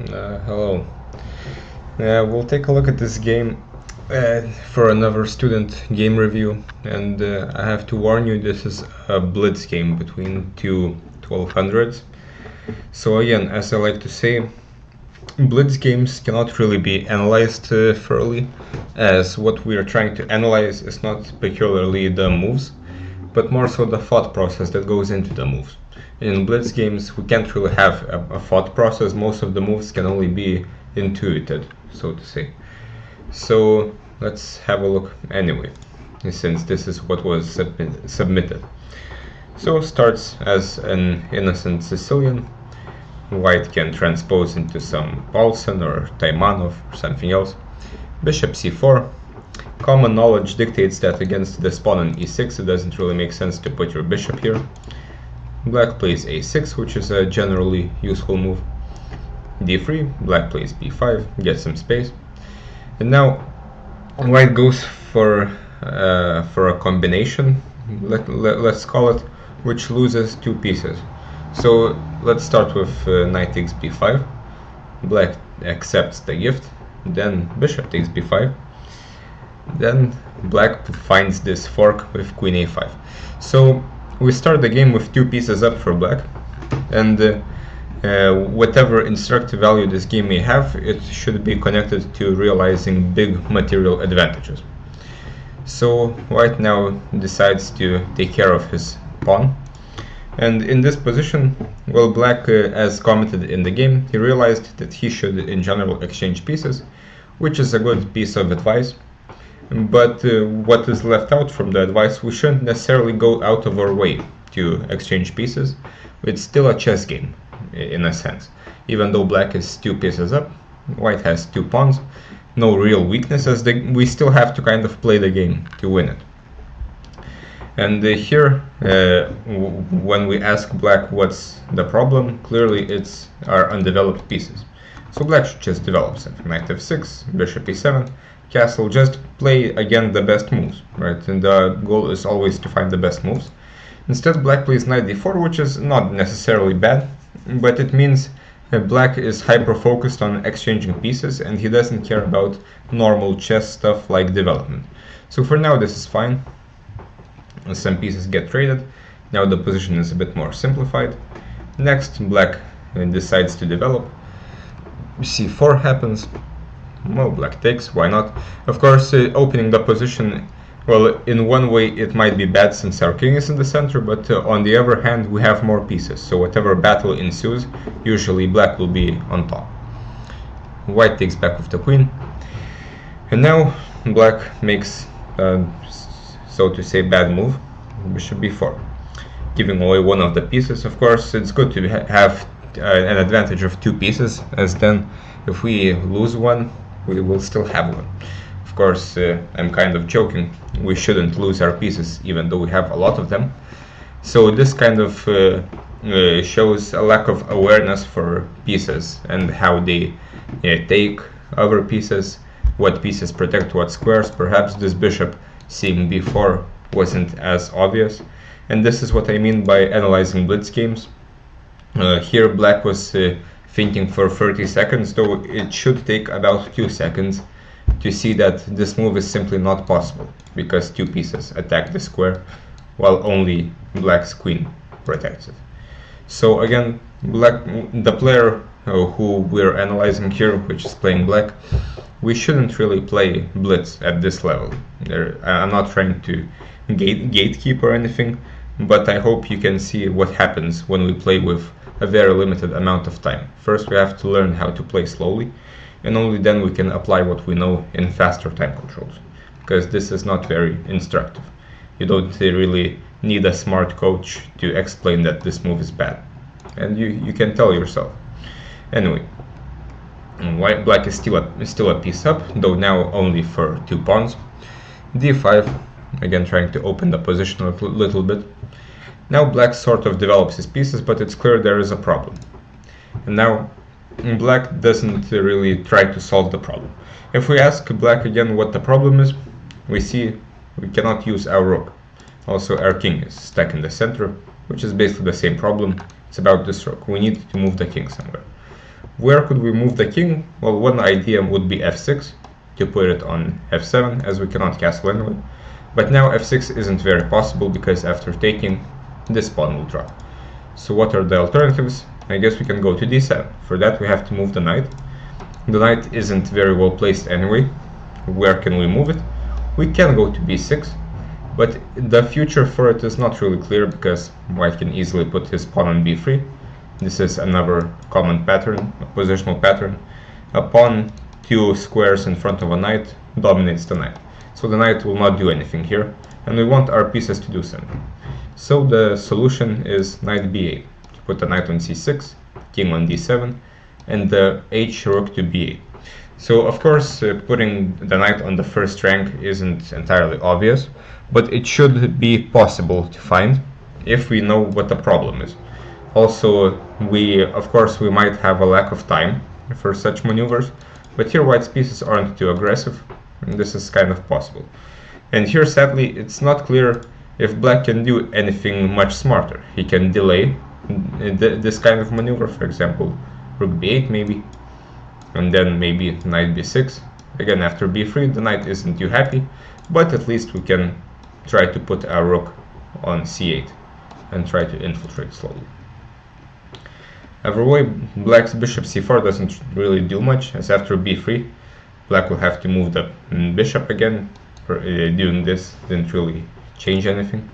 Hello. We'll take a look at this game for another student game review, and I have to warn you, this is a blitz game between two 1200s. So again, as I like to say, blitz games cannot really be analyzed thoroughly, as what we are trying to analyze is not peculiarly the moves, but more so the thought process that goes into the moves. In blitz games, we can't really have a thought process. Most of the moves can only be intuited, so to say. So let's have a look anyway, since this is what was submitted. So starts as an innocent Sicilian. White can transpose into some Paulsen or Taimanov or something else. Bishop c4. Common knowledge dictates that against this pawn on e6 it doesn't really make sense to put your bishop here. Black plays a6, which is a generally useful move. d3, black plays b5, gets some space. And now white goes for a combination, let's call it, which loses two pieces. So let's start with knight takes b5. Black accepts the gift, then bishop takes b5. Then black finds this fork with queen a5. So we start the game with two pieces up for black, and whatever instructive value this game may have, it should be connected to realizing big material advantages. So white now decides to take care of his pawn, and in this position, well, black, as commented in the game, he realized that he should in general exchange pieces, which is a good piece of advice. But what is left out from the advice, we shouldn't necessarily go out of our way to exchange pieces. It's still a chess game, in a sense. Even though black is two pieces up, white has two pawns, no real weaknesses, we still have to kind of play the game to win it. And here, when we ask black what's the problem, clearly it's our undeveloped pieces. So black should just develop something, knight f6, bishop e7, castle, just play again the best moves, right? And the goal is always to find the best moves. Instead, black plays knight d4, which is not necessarily bad, but it means black is hyper-focused on exchanging pieces, and he doesn't care about normal chess stuff like development. So for now, this is fine. Some pieces get traded. Now the position is a bit more simplified. Next, black decides to develop. c4 happens. Well, black takes, why not? Of course, opening the position, well, in one way it might be bad since our king is in the center, but on the other hand we have more pieces, so whatever battle ensues, usually black will be on top. White takes back with the queen, and now black makes, so to say, bad move, bishop b4, giving away one of the pieces. Of course, it's good to have an advantage of two pieces, as then if we lose one, we will still have one. Of course, I'm kind of joking. We shouldn't lose our pieces, even though we have a lot of them. So this kind of shows a lack of awareness for pieces and how they take other pieces, what pieces protect what squares. Perhaps this bishop seeing b4 wasn't as obvious. And this is what I mean by analyzing blitz games. Here black was thinking for 30 seconds, though it should take about 2 seconds to see that this move is simply not possible, because two pieces attack the square, while only black's queen protects it. So again, the player who we're analyzing here, which is playing black, we shouldn't really play blitz at this level. I'm not trying to gatekeep or anything, but I hope you can see what happens when we play with a very limited amount of time. First, we have to learn how to play slowly, and only then we can apply what we know in faster time controls, because this is not very instructive. You don't really need a smart coach to explain that this move is bad, and you can tell yourself. Anyway, black is still a piece up, though now only for two pawns. d5, again trying to open the position a little bit. Now black sort of develops his pieces, but it's clear there is a problem. And now black doesn't really try to solve the problem. If we ask black again what the problem is, we see we cannot use our rook. Also, our king is stuck in the center, which is basically the same problem. It's about this rook. We need to move the king somewhere. Where could we move the king? Well, one idea would be f6, to put it on f7, as we cannot castle anyway. But now f6 isn't very possible, because after taking, this pawn will drop. So what are the alternatives? I guess we can go to d7. For that we have to move the knight. The knight isn't very well placed anyway. Where can we move it? We can go to b6, but the future for it is not really clear, because white can easily put his pawn on b3. This is another common pattern, a positional pattern. A pawn 2 squares in front of a knight dominates the knight. So the knight will not do anything here, and we want our pieces to do something. So the solution is knight b8, to put the knight on c6, king on d7, and the h rook to b8. So of course putting the knight on the first rank isn't entirely obvious, but it should be possible to find if we know what the problem is. Also, of course we might have a lack of time for such maneuvers, but here white's pieces aren't too aggressive, and this is kind of possible. And here sadly it's not clear if black can do anything much smarter. He can delay this kind of maneuver, for example rook b8 maybe, and then maybe knight b6. Again, after b3 the knight isn't too happy, but at least we can try to put our rook on c8 and try to infiltrate slowly. Either way, black's bishop c4 doesn't really do much, as after b3 black will have to move the bishop again. Doing this didn't really change anything.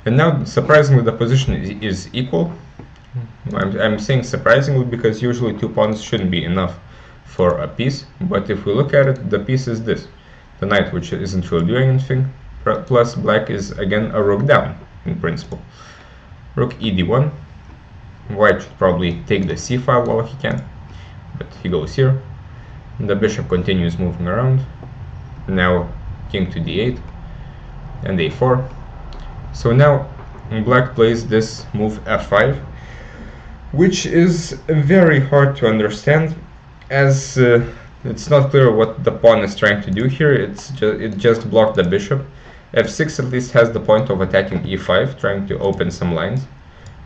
And now surprisingly the position is equal. I'm saying surprisingly because usually 2 pawns shouldn't be enough for a piece, but if we look at it, the piece is this, the knight, which isn't really doing anything, plus black is again a rook down in principle. Rook e d1, white should probably take the c file while he can, but he goes here. The bishop continues moving around. Now king to d8 and a4. So now black plays this move f5, which is very hard to understand, as it's not clear what the pawn is trying to do here. It just blocked the bishop. f6 at least has the point of attacking e5, trying to open some lines,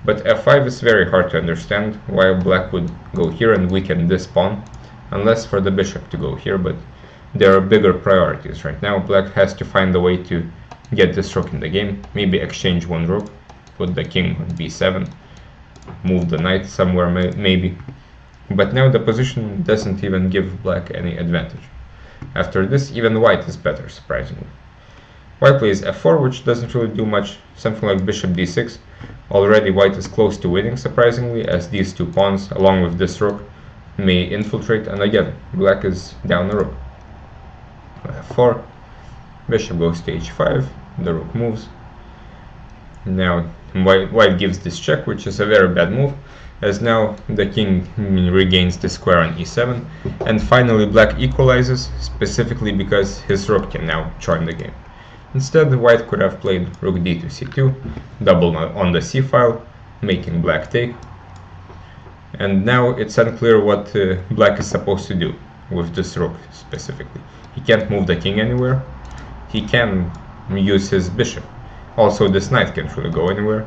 but f5 is very hard to understand why black would go here and weaken this pawn, unless for the bishop to go here, but there are bigger priorities right now. Black has to find a way to get this rook in the game, maybe exchange one rook, put the king on b7, move the knight somewhere maybe, but now the position doesn't even give black any advantage. After this, even white is better, surprisingly. White plays f4, which doesn't really do much, something like bishop d6. Already white is close to winning, surprisingly, as these 2 pawns along with this rook may infiltrate, and again black is down a rook. f4, bishop goes to h5, the rook moves. Now white gives this check, which is a very bad move, as now the king regains the square on e7, and finally black equalizes, specifically because his rook can now join the game. Instead, white could have played rook d to c2, double on the c file, making black take. And now it's unclear what black is supposed to do with this rook specifically. He can't move the king anywhere. He can use his bishop. Also, this knight can't really go anywhere.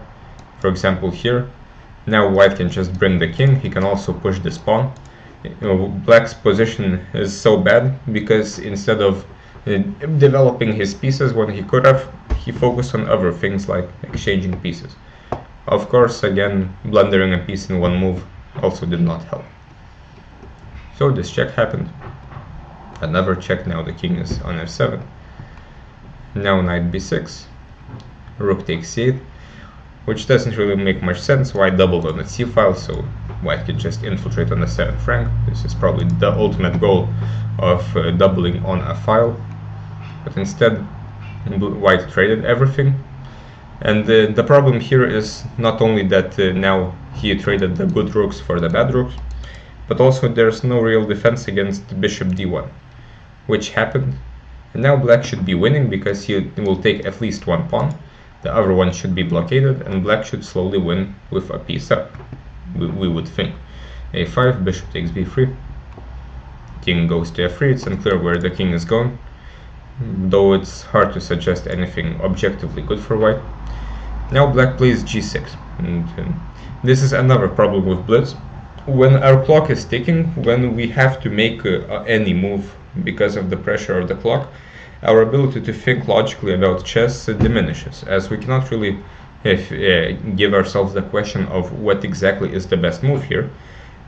For example, here, now white can just bring the king. He can also push this pawn. Black's position is so bad because instead of developing his pieces when he could have, he focused on other things like exchanging pieces. Of course, again, blundering a piece in one move also did not help. So this check happened. Another check. Now the king is on f7. Now knight b6, rook takes c8, which doesn't really make much sense. White doubled on the c file, so white could just infiltrate on the 7th rank. This is probably the ultimate goal of doubling on a file, but instead white traded everything. And the problem here is not only that now he traded the good rooks for the bad rooks, but also there's no real defense against bishop d1, which happened. And now black should be winning because he will take at least one pawn. The other one should be blockaded, and black should slowly win with a piece up, we would think. a5, bishop takes b3, king goes to f3. It's unclear where the king is going, though it's hard to suggest anything objectively good for white. Now black plays g6, and this is another problem with blitz. when our clock is ticking, when we have to make any move because of the pressure of the clock, our ability to think logically about chess diminishes, as we cannot really give ourselves the question of what exactly is the best move here.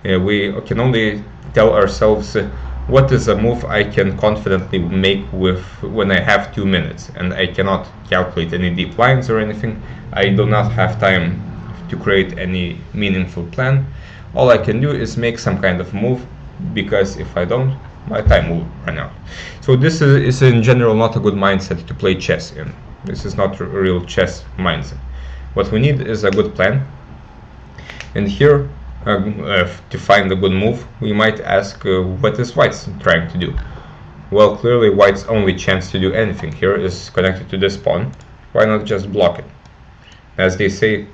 We can only tell ourselves what is a move I can confidently make with when I have 2 minutes, and I cannot calculate any deep lines or anything. I do not have time to create any meaningful plan. All I can do is make some kind of move, because if I don't, my time will run out. So this is in general not a good mindset to play chess in. This is not a real chess mindset. What we need is a good plan. And here, to find a good move, we might ask what is White's trying to do? Well, clearly White's only chance to do anything here is connected to this pawn. Why not just block it? As they say,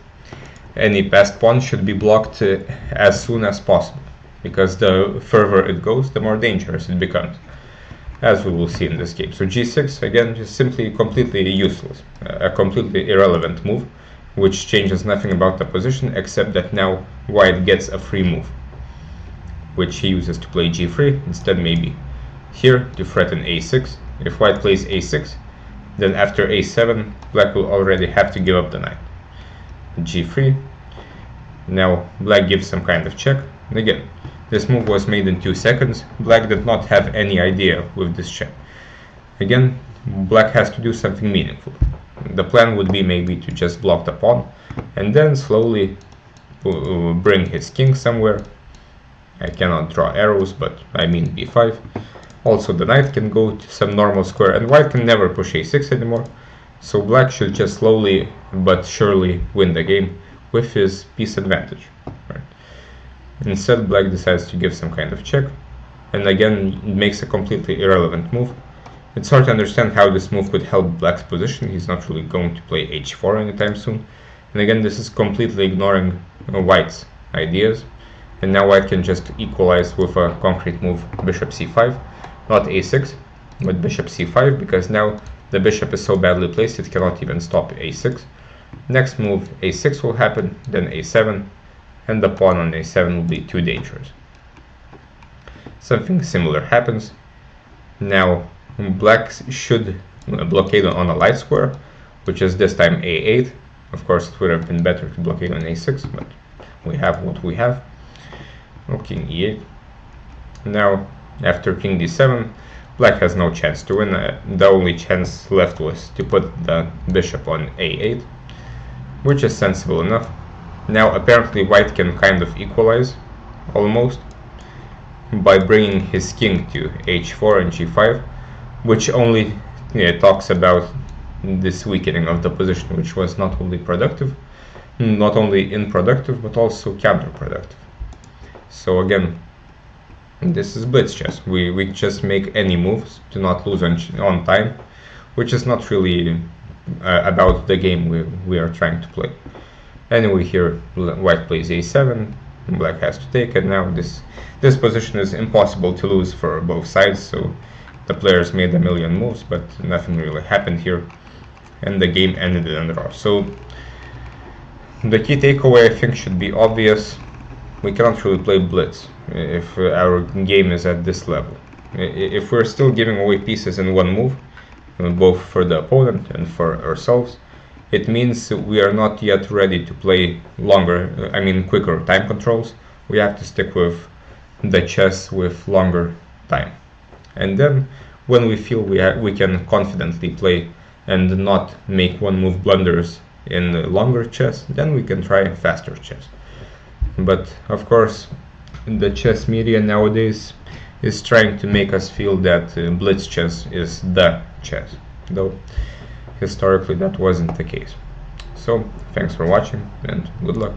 any passed pawn should be blocked as soon as possible, because the further it goes, the more dangerous it becomes, as we will see in this game. So g6, again, just simply completely useless, a completely irrelevant move, which changes nothing about the position, except that now White gets a free move, which he uses to play g3, instead maybe here to threaten a6. If White plays a6, then after a7, Black will already have to give up the knight. g3. Now Black gives some kind of check. And again, this move was made in 2 seconds. Black did not have any idea with this check. Again, Black has to do something meaningful. The plan would be maybe to just block the pawn and then slowly bring his king somewhere. I cannot draw arrows, but I mean b5. Also the knight can go to some normal square, and White can never push a6 anymore. So Black should just slowly but surely win the game with his piece advantage. Right. Instead, Black decides to give some kind of check, and again makes a completely irrelevant move. It's hard to understand how this move could help Black's position. He's not really going to play h4 anytime soon. And again, this is completely ignoring White's ideas. And now White can just equalize with a concrete move, bishop c5, not a6, but bishop c5, because now the bishop is so badly placed it cannot even stop a6. Next move, a6 will happen, then a7, and the pawn on a7 will be too dangerous. Something similar happens. Now Black should blockade on a light square, which is this time a8. Of course, it would have been better to blockade on a6, but we have what we have. King e8. Now, after king d7, Black has no chance to win. The only chance left was to put the bishop on a8, which is sensible enough. Now, apparently, White can kind of equalize, almost, by bringing his king to h4 and g5, which only talks about this weakening of the position, which was not only unproductive, but also counterproductive. So again, this is blitz chess. We just make any moves to not lose on time, which is not really about the game we are trying to play. Anyway, here White plays a7, Black has to take, and now this position is impossible to lose for both sides. So the players made a million moves, but nothing really happened here, and the game ended in a draw. So the key takeaway, I think, should be obvious. We cannot really play blitz if our game is at this level. If we're still giving away pieces in one move, both for the opponent and for ourselves, it means we are not yet ready to play quicker time controls. We have to stick with the chess with longer time. And then when we feel we can confidently play and not make one move blunders in longer chess, then we can try faster chess. But of course, the chess media nowadays is trying to make us feel that blitz chess is the chess, though historically that wasn't the case. So thanks for watching and good luck.